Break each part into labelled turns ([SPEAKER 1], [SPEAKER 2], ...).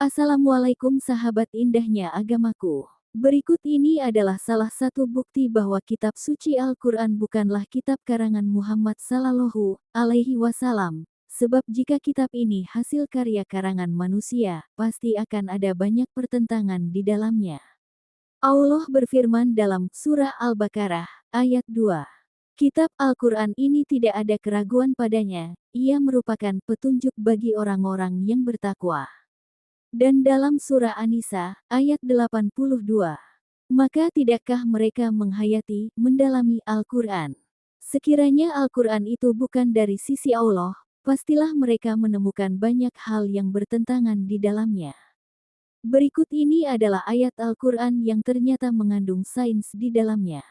[SPEAKER 1] Assalamualaikum sahabat indahnya agamaku. Berikut ini adalah salah satu bukti bahwa kitab suci Al-Quran bukanlah kitab karangan Muhammad Sallallahu Alaihi Wasallam. Sebab jika kitab ini hasil karya karangan manusia, pasti akan ada banyak pertentangan di dalamnya. Allah berfirman dalam surah Al-Baqarah, ayat 2. Kitab Al-Quran ini tidak ada keraguan padanya, ia merupakan petunjuk bagi orang-orang yang bertakwa. Dan dalam surah An-Nisa, ayat 82. Maka tidakkah mereka menghayati, mendalami Al-Quran? Sekiranya Al-Quran itu bukan dari sisi Allah, pastilah mereka menemukan banyak hal yang bertentangan di dalamnya. Berikut ini adalah ayat Al-Quran yang ternyata mengandung sains di dalamnya.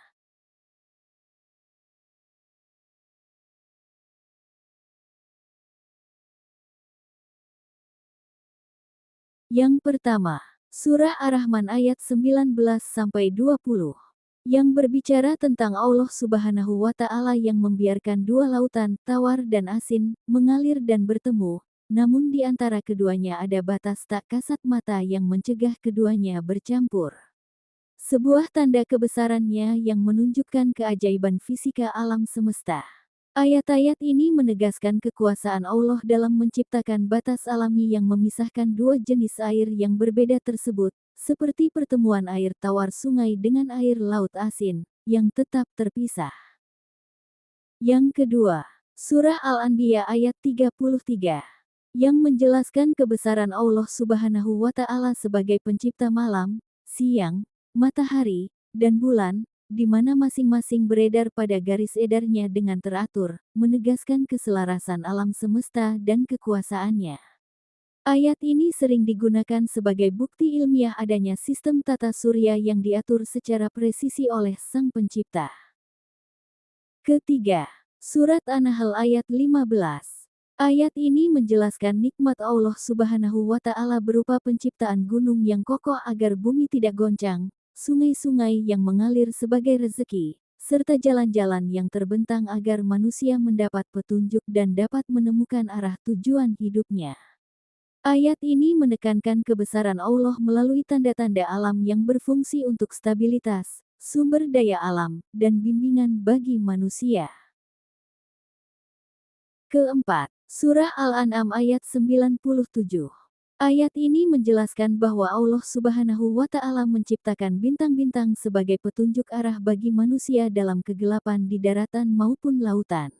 [SPEAKER 1] Yang pertama, Surah Ar-Rahman ayat 19-20, yang berbicara tentang Allah Subhanahu wa Ta'ala yang membiarkan dua lautan, tawar dan asin, mengalir dan bertemu, namun di antara keduanya ada batas tak kasat mata yang mencegah keduanya bercampur. Sebuah tanda kebesarannya yang menunjukkan keajaiban fisika alam semesta. Ayat-ayat ini menegaskan kekuasaan Allah dalam menciptakan batas alami yang memisahkan dua jenis air yang berbeda tersebut, seperti pertemuan air tawar sungai dengan air laut asin, yang tetap terpisah. Yang kedua, Surah Al-Anbiya ayat 33, yang menjelaskan kebesaran Allah Subhanahu wa Ta'ala sebagai pencipta malam, siang, matahari, dan bulan, di mana masing-masing beredar pada garis edarnya dengan teratur, menegaskan keselarasan alam semesta dan kekuasaannya. Ayat ini sering digunakan sebagai bukti ilmiah adanya sistem tata surya yang diatur secara presisi oleh Sang Pencipta. Ketiga, Surat An-Nahl ayat 15. Ayat ini menjelaskan nikmat Allah Subhanahu wa Ta'ala berupa penciptaan gunung yang kokoh agar bumi tidak goncang, sungai-sungai yang mengalir sebagai rezeki, serta jalan-jalan yang terbentang agar manusia mendapat petunjuk dan dapat menemukan arah tujuan hidupnya. Ayat ini menekankan kebesaran Allah melalui tanda-tanda alam yang berfungsi untuk stabilitas, sumber daya alam, dan bimbingan bagi manusia. Keempat, Surah Al-An'am ayat 97. Ayat ini menjelaskan bahwa Allah Subhanahu wa Ta'ala menciptakan bintang-bintang sebagai petunjuk arah bagi manusia dalam kegelapan di daratan maupun lautan.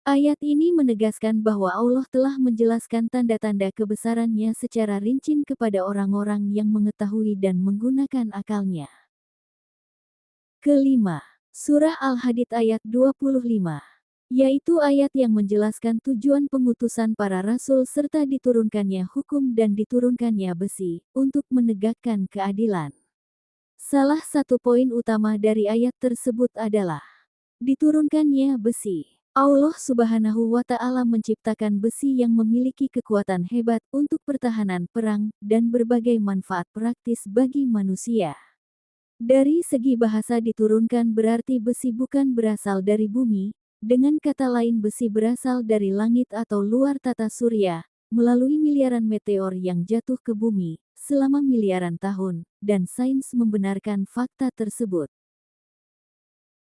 [SPEAKER 1] Ayat ini menegaskan bahwa Allah telah menjelaskan tanda-tanda kebesarannya secara rinci kepada orang-orang yang mengetahui dan menggunakan akalnya. Kelima, Surah Al-Hadid ayat 25. Yaitu ayat yang menjelaskan tujuan pengutusan para rasul serta diturunkannya hukum dan diturunkannya besi, untuk menegakkan keadilan. Salah satu poin utama dari ayat tersebut adalah diturunkannya besi. Allah Subhanahu wa Ta'ala menciptakan besi yang memiliki kekuatan hebat untuk pertahanan perang dan berbagai manfaat praktis bagi manusia. Dari segi bahasa diturunkan berarti besi bukan berasal dari bumi. Dengan kata lain besi berasal dari langit atau luar tata surya, melalui miliaran meteor yang jatuh ke bumi, selama miliaran tahun, dan sains membenarkan fakta tersebut.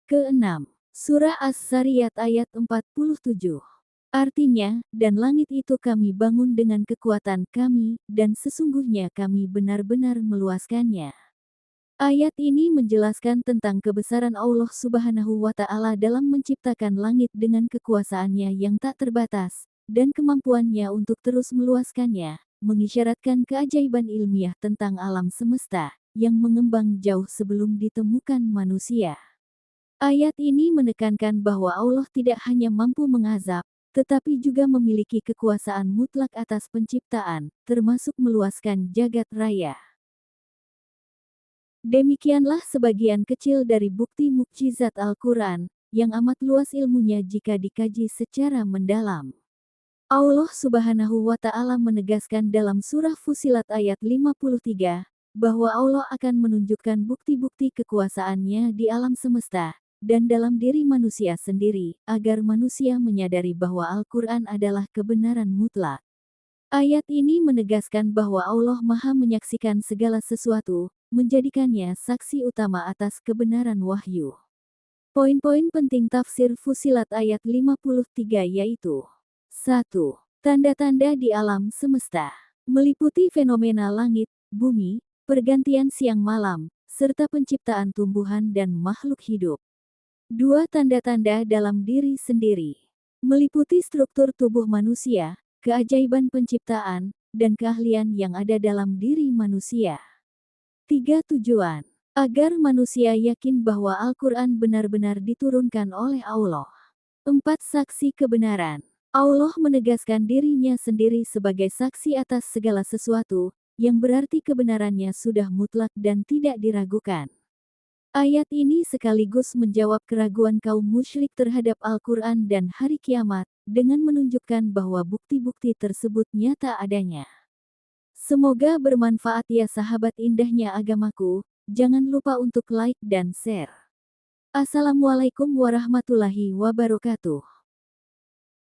[SPEAKER 1] Keenam, Surah As-Sariyat ayat 47. Artinya, dan langit itu kami bangun dengan kekuatan kami, dan sesungguhnya kami benar-benar meluaskannya. Ayat ini menjelaskan tentang kebesaran Allah Subhanahu wa Ta'ala dalam menciptakan langit dengan kekuasaannya yang tak terbatas, dan kemampuannya untuk terus meluaskannya, mengisyaratkan keajaiban ilmiah tentang alam semesta, yang mengembang jauh sebelum ditemukan manusia. Ayat ini menekankan bahwa Allah tidak hanya mampu mengazab, tetapi juga memiliki kekuasaan mutlak atas penciptaan, termasuk meluaskan jagat raya. Demikianlah sebagian kecil dari bukti mukjizat Al-Quran, yang amat luas ilmunya jika dikaji secara mendalam. Allah Subhanahu wa Ta'ala menegaskan dalam surah Fussilat ayat 53, bahwa Allah akan menunjukkan bukti-bukti kekuasaannya di alam semesta, dan dalam diri manusia sendiri, agar manusia menyadari bahwa Al-Quran adalah kebenaran mutlak. Ayat ini menegaskan bahwa Allah Maha menyaksikan segala sesuatu, menjadikannya saksi utama atas kebenaran wahyu. Poin-poin penting tafsir Fussilat ayat 53 yaitu 1. Tanda-tanda di alam semesta. Meliputi fenomena langit, bumi, pergantian siang malam, serta penciptaan tumbuhan dan makhluk hidup. 2. Tanda-tanda dalam diri sendiri. Meliputi struktur tubuh manusia, keajaiban penciptaan, dan keahlian yang ada dalam diri manusia. 3. Tujuan. Agar manusia yakin bahwa Al-Quran benar-benar diturunkan oleh Allah. 4. Saksi kebenaran. Allah menegaskan dirinya sendiri sebagai saksi atas segala sesuatu, yang berarti kebenarannya sudah mutlak dan tidak diragukan. Ayat ini sekaligus menjawab keraguan kaum musyrik terhadap Al-Quran dan hari kiamat, dengan menunjukkan bahwa bukti-bukti tersebut nyata adanya. Semoga bermanfaat ya sahabat indahnya agamaku, jangan lupa untuk like dan share. Assalamualaikum warahmatullahi wabarakatuh.